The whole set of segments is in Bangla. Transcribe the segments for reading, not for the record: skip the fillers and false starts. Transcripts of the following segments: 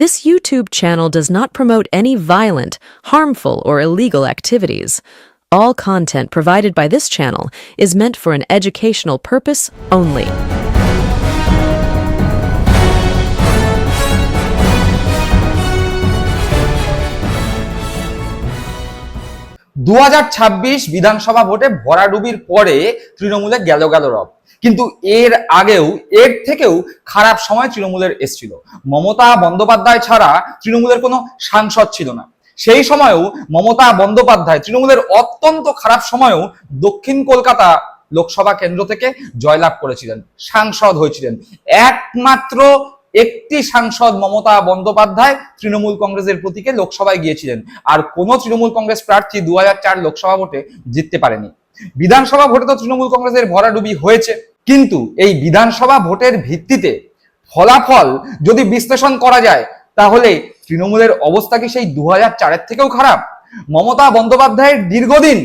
This YouTube channel does not promote any violent, harmful, or illegal activities. All content provided by this channel is meant for an educational purpose only. বিধানসভা ভোটে ভরাডুবির পরে তৃণমূলে গেল রব, কিন্তু এর আগেও এর থেকেও খারাপ সময় তৃণমূলের এসেছিল। মমতা বন্দ্যোপাধ্যায় ছাড়া তৃণমূলের কোনো সাংসদ ছিল না। সেই সময়েও মমতা বন্দ্যোপাধ্যায় তৃণমূলের অত্যন্ত খারাপ সময়েও দক্ষিণ কলকাতা লোকসভা কেন্দ্র থেকে জয়লাভ করেছিলেন, সাংসদ হয়েছিলেন। একমাত্র একটি সাংসদ মমতা বন্দ্যোপাধ্যায় তৃণমূল কংগ্রেসের প্রতীকে লোকসভায় গিয়েছিলেন, আর কোন তৃণমূল কংগ্রেস প্রার্থী 2004 লোকসভা ভোটে জিততে পারেনি। বিধানসভা ভোটে তো তৃণমূল কংগ্রেসের ভরাডুবি হয়েছে, কিন্তু এই বিধানসভা ভোটের ভিত্তিতে ফলাফল যদি বিশ্লেষণ করা যায় তাহলে তৃণমূলের অবস্থা কি সেই 2004-এর থেকেও খারাপ? মমতা বন্দ্যোপাধ্যায়ের দীর্ঘদিন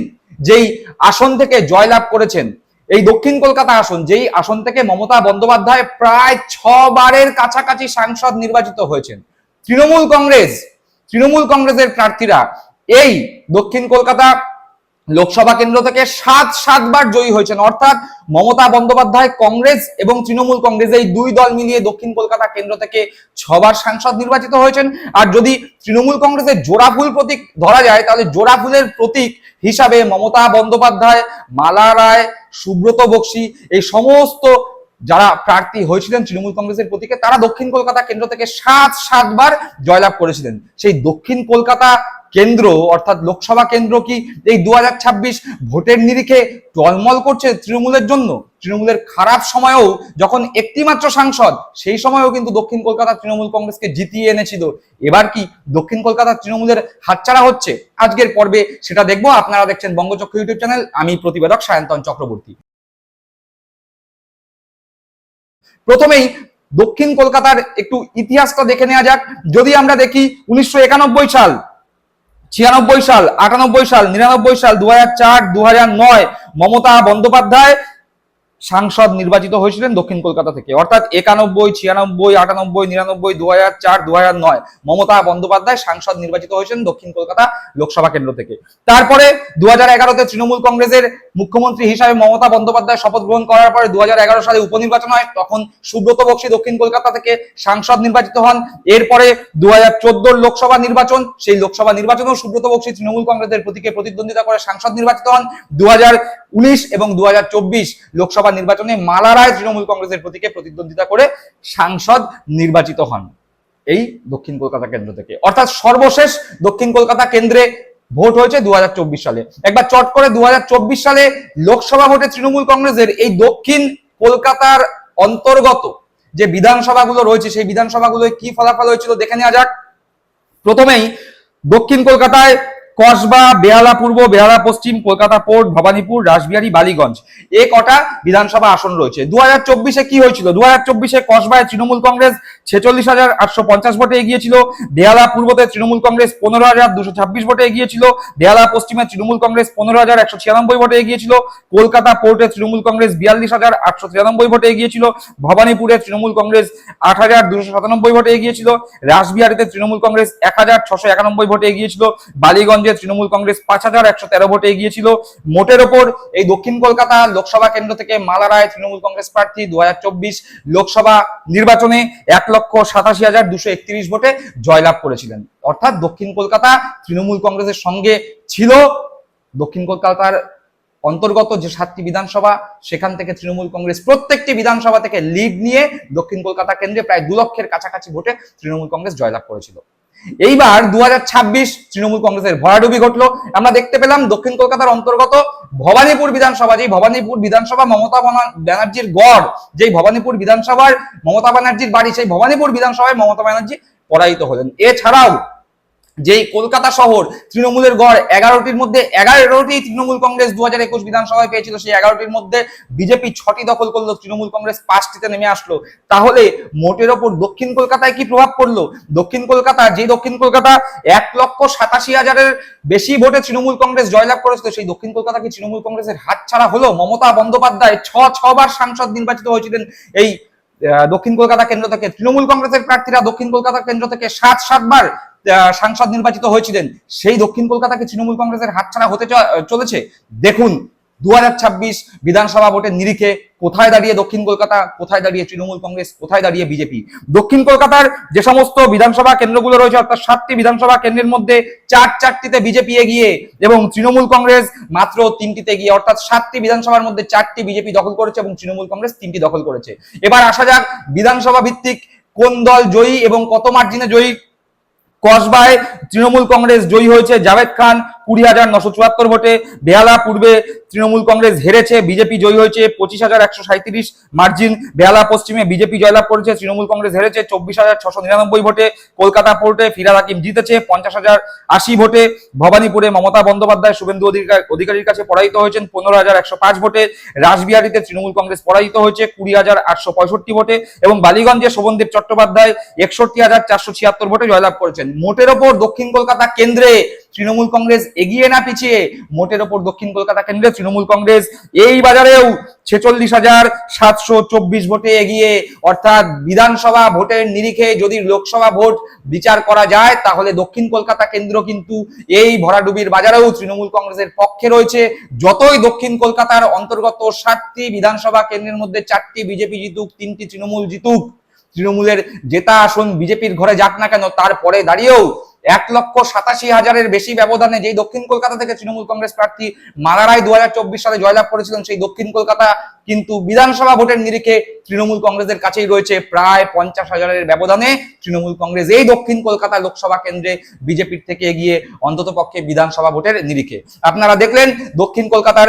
যেই আসন থেকে জয়লাভ করেছেন, এই দক্ষিণ কলকাতা আসন, যেই আসন থেকে মমতা বন্দ্যোপাধ্যায় প্রায় 6 বারের কাছাকাছি সাংসদ নির্বাচিত হয়েছেন, তৃণমূল কংগ্রেসের প্রার্থীরা এই দক্ষিণ কলকাতা লোকসভা কেন্দ্র থেকে 7 বার জয়ী হয়েছেন। অর্থাৎ মমতা বন্দ্যোপাধ্যায় কংগ্রেস এবং তৃণমূল কংগ্রেস এই দুই দল মিলিয়ে দক্ষিণ কলকাতা কেন্দ্র থেকে 6 বার সাংসদ নির্বাচিত হয়েছেন। আর যদি তৃণমূল কংগ্রেসের জোড়াফুল প্রতীক ধরা যায় তাহলে জোড়াফুলের প্রতীক হিসাবে মমতা বন্দ্যোপাধ্যায়, মালা রায়, সুব্রত বক্সী এই সমস্ত যারা প্রার্থী হয়েছিলেন তৃণমূল কংগ্রেসের প্রতীকে, তারা দক্ষিণ কলকাতা কেন্দ্র থেকে 7 বার জয়লাভ করেছিলেন। সেই দক্ষিণ কলকাতা কেন্দ্র অর্থাৎ লোকসভা কেন্দ্র কি এই 2026 ভোটের নিরিখে টলমল করছে তৃণমূলের জন্য? তৃণমূলের খারাপ সময়েও যখন একটি মাত্র সাংসদ, সেই সময়েও কিন্তু দক্ষিণ কলকাতা তৃণমূল কংগ্রেসকে জিতিয়ে এনেছিল। এবার কি দক্ষিণ কলকাতা তৃণমূলের হাতছাড়া হচ্ছে? আজকের পর্বে সেটা দেখবো। আপনারা দেখছেন বঙ্গচক্র ইউটিউব চ্যানেল, আমি প্রতিবেদক সায়ন্তন চক্রবর্তী। প্রথমেই দক্ষিণ কলকাতার একটু ইতিহাসটা দেখে নেওয়া যাক। যদি আমরা দেখি 1991 সাল, 96 সাল, 98 সাল, 99 সাল, 2004, 2009 মমতা বন্দ্যোপাধ্যায় সাংসদ নির্বাচিত হয়েছিলেন দক্ষিণ কলকাতা থেকে। অর্থাৎ 91, 96, 98, 99, 2004, 2009 মমতা বন্দ্যোপাধ্যায় সাংসদ নির্বাচিত হয়েছেন দক্ষিণ কলকাতা লোকসভা কেন্দ্র থেকে। তারপরে 2011-তে তৃণমূল কংগ্রেসের মুখ্যমন্ত্রী হিসাবে মমতা বন্দ্যোপাধ্যায় শপথ গ্রহণ করার পরে 2011 সালে উপনির্বাচন হয়, তখন সুব্রত বক্সী দক্ষিণ কলকাতা থেকে সাংসদ নির্বাচিত হন। এরপরে 2014 লোকসভা নির্বাচন, সেই লোকসভা নির্বাচনেও সুব্রত বক্সী তৃণমূল কংগ্রেসের প্রতীকে প্রতিদ্বন্দ্বিতা করে সাংসদ নির্বাচিত হন। 2019 এবং 2024 লোকসভা নির্বাচনে মালা রায় তৃণমূল কংগ্রেসের প্রতীকে প্রতিদ্বন্দ্বিতা করে সাংসদ নির্বাচিত হন এই দক্ষিণ কলকাতা কেন্দ্র থেকে। অর্থাৎ সর্বশেষ দক্ষিণ কলকাতা কেন্দ্রে ভোট হয়েছে 2024 সালে। একবার চট করে 2024 সালে লোকসভা ভোটে তৃণমূল কংগ্রেসের এই দক্ষিণ কলকাতার অন্তর্গত যে বিধানসভাগুলো রয়েছে সেই বিধানসভাগুলোয় কি ফলাফল হয়েছিল দেখে নেওয়া যাক। প্রথমেই দক্ষিণ কলকাতায় কসবা, বেহালা পূর্ব, বেহালা পশ্চিম, কলকাতা পোর্ট, ভবানীপুর, রাসবিহারী, বালিগঞ্জ এ কটা বিধানসভা আসন রয়েছে। 2024-এ কি হয়েছিল? 2024-এ কসবায় তৃণমূল কংগ্রেস 46,850 ভোটে এগিয়েছিল। বেহালা পূর্বতে তৃণমূল কংগ্রেস 15,226 ভোটে এগিয়েছিল। বেহালা পশ্চিমে তৃণমূল কংগ্রেস 15,196 ভোটে এগিয়েছিল। কলকাতা পোর্টে তৃণমূল কংগ্রেস 42,893 ভোটে এগিয়েছিল। ভবানীপুরে তৃণমূল কংগ্রেস 8,297 ভোটে এগিয়েছিল। রাসবিহারীতে তৃণমূল কংগ্রেস 1,691 ভোটে এগিয়েছিল। বালিগঞ্জে তৃণমূল কংগ্রেস 5,113 ভোটে এগিয়েছিল। মোটের ওপর এই দক্ষিণ কলকাতা লোকসভা কেন্দ্র থেকে মালা রায় তৃণমূল কংগ্রেস প্রার্থী 2024 লোকসভা নির্বাচনে 1,87,231 ভোটে জয়লাভ করেছিলেন। অর্থাৎ দক্ষিণ কলকাতা তৃণমূল কংগ্রেসের সঙ্গে ছিল। দক্ষিণ কলকাতার অন্তর্গত যে 7টি বিধানসভা, সেখান থেকে তৃণমূল কংগ্রেস প্রত্যেকটি বিধানসভা থেকে লিড নিয়ে দক্ষিণ কলকাতা কেন্দ্রে প্রায় 2 লক্ষের কাছাকাছি ভোটে তৃণমূল কংগ্রেস জয়লাভ করেছিল। এইবার 2026 তৃণমূল কংগ্রেসের ভরাডুবি ঘটলো। আমরা দেখতে পেলাম দক্ষিণ কলকাতার অন্তর্গত ভবানীপুর বিধানসভা, যেই ভবানীপুর বিধানসভা মমতা ব্যানার্জির গড়, যেই ভবানীপুর বিধানসভার মমতা ব্যানার্জির বাড়ি, সেই ভবানীপুর বিধানসভায় মমতা ব্যানার্জি পরাজিত হলেন। এছাড়াও যেই কলকাতা শহর তৃণমূলের গড় 11টির মধ্যে 11টি তৃণমূল কংগ্রেস 2021 বিধানসভায় পেয়েছিল, সেই 11টির মধ্যে বিজেপি 6টি দখল করলো, তৃণমূল কংগ্রেস 5টিতে নেমে আসলো। তাহলে মোটের ওপর দক্ষিণ কলকাতায় কি প্রভাব পড়লো? দক্ষিণ কলকাতা 1,87,000-এর বেশি ভোটে তৃণমূল কংগ্রেস জয়লাভ করেছিল, সেই দক্ষিণ কলকাতা কি তৃণমূল কংগ্রেসের হাতছাড়া হলো? মমতা বন্দ্যোপাধ্যায় 6 বার সাংসদ নির্বাচিত হয়েছিলেন এই দক্ষিণ কলকাতা কেন্দ্র থেকে তৃণমূল কংগ্রেসের প্রার্থীরা দক্ষিণ কলকাতা কেন্দ্র থেকে 7 বার সাংসদ নির্বাচিত হয়েছিলেন, সেই দক্ষিণ কলকাতাকে তৃণমূল কংগ্রেসের হাতছাড়া হতে চলেছে। দেখুন 2026 বিধানসভা ভোটের নিরিখে কোথায় দাঁড়িয়ে দক্ষিণ কলকাতা, কোথায় দাঁড়িয়ে তৃণমূল কংগ্রেস, কোথায় দাঁড়িয়ে বিজেপি। দক্ষিণ কলকাতার যে সমস্ত বিধানসভা কেন্দ্রগুলো রয়েছে, অর্থাৎ 7টি বিধানসভা কেন্দ্রের মধ্যে 4টিতে বিজেপি এগিয়ে এবং তৃণমূল কংগ্রেস মাত্র 3টিতে এগিয়ে, অর্থাৎ 7টি বিধানসভার মধ্যে 4টি বিজেপি দখল করেছে এবং তৃণমূল কংগ্রেস 3টি দখল করেছে। এবার আসা যাক বিধানসভা ভিত্তিক কোন দল জয়ী এবং কত মার্জিনে জয়ী। কসবায় তৃণমূল কংগ্রেস জয়ী হয়েছে জাভেদ খান 20,974 ভোটে। বেহালা পূর্বে তৃণমূল কংগ্রেস হেরেছে, বিজেপি জয়ী হয়েছে 25,137 মার্জিন। বেহালা পশ্চিমে বিজেপি জয়লাভ করেছে, তৃণমূল কংগ্রেস হেরেছে 24,699 ভোটে। কলকাতা পোর্টে ফিরাদ হাকিম জিতেছে 50,080 ভোটে। ভবানীপুরে মমতা বন্দ্যোপাধ্যায় শুভেন্দু অধিকারীর কাছে পরাজিত হয়েছেন 15,105 ভোটে। রাসবিহারীতে তৃণমূল কংগ্রেস পরাজিত হয়েছে 20,865 ভোটে এবং বালিগঞ্জে শোভনদেব চট্টোপাধ্যায় 61,476 ভোটে জয়লাভ করেছেন। মোটের ওপর দক্ষিণ কলকাতা কেন্দ্রে তৃণমূল কংগ্রেস এগিয়ে না পিছিয়ে, মোটের ওপর দক্ষিণ কলকাতা কেন্দ্রে তৃণমূল কংগ্রেস এই বাজারেও 46,724 ভোটে এগিয়ে। অর্থাৎ বিধানসভা ভোটের নিরিখে যদি লোকসভা ভোট বিচার করা যায় তাহলে দক্ষিণ কলকাতা কেন্দ্র কিন্তু এই ভরাডুবির বাজারেও তৃণমূল কংগ্রেসের পক্ষে রয়েছে। যতই দক্ষিণ কলকাতার অন্তর্গত 7টি বিধানসভা কেন্দ্রের মধ্যে 4টি বিজেপি জিতুক, 3টি তৃণমূল জিতুক, তৃণমূলের জেতা আসন বিজেপির ঘরে যাক না কেন, তারপরে দাঁড়িয়েও 1,87,000-এর বেশি ব্যবধানে যেই দক্ষিণ কলকাতা থেকে তৃণমূল কংগ্রেস প্রার্থী মালারায় 2024 সালে জয়লাভ করেছিলেন, সেই দক্ষিণ কলকাতা কিন্তু বিধানসভা ভোটের নিরিখে তৃণমূল কংগ্রেসের কাছেই রয়েছে। প্রায় 50,000-এর ব্যবধানে তৃণমূল কংগ্রেস এই দক্ষিণ কলকাতা লোকসভা কেন্দ্রে বিজেপির থেকে এগিয়ে অন্তত পক্ষে বিধানসভা ভোটের নিরিখে। আপনারা দেখলেন দক্ষিণ কলকাতার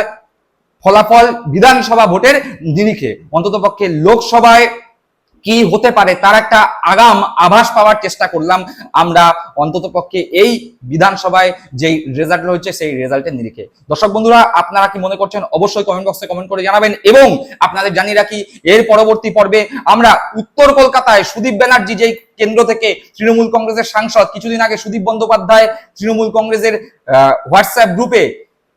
ফলাফল বিধানসভা ভোটের নিরিখে। অন্তত পক্ষে লোকসভায় কি হতে পারে তার একটা আগাম আভাস পাওয়ার চেষ্টা করলাম আমরা অন্তত পক্ষে এই বিধানসভায় যেই রেজাল্ট রয়েছে সেই রেজাল্টের নিরিখে। দর্শক বন্ধুরা, আপনারা কি মনে করছেন অবশ্যই কমেন্ট বক্সে কমেন্ট করে জানাবেন এবং আপনাদের জানিয়ে রাখি এর পরবর্তী পর্বে আমরা উত্তর কলকাতায় সুদীপ ব্যানার্জি যেই কেন্দ্র থেকে তৃণমূল কংগ্রেসের সাংসদ, কিছুদিন আগে সুদীপ বন্দ্যোপাধ্যায় তৃণমূল কংগ্রেসের হোয়াটসঅ্যাপ গ্রুপে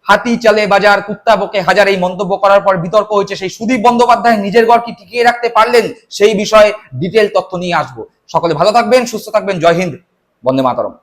হাতি চালে বাজার কুত্তা বকে হাজার এই মন্তব্য করার পর বিতর্ক হয়েছে, সেই সুদীপ বন্দ্যোপাধ্যায় নিজের ঘর কি টিকিয়ে রাখতে পারলেন, সেই বিষয়ে ডিটেল তথ্য নিয়ে আসবো। সকলে ভালো থাকবেন, সুস্থ থাকবেন। জয় হিন্দ, বন্দে মাতরম।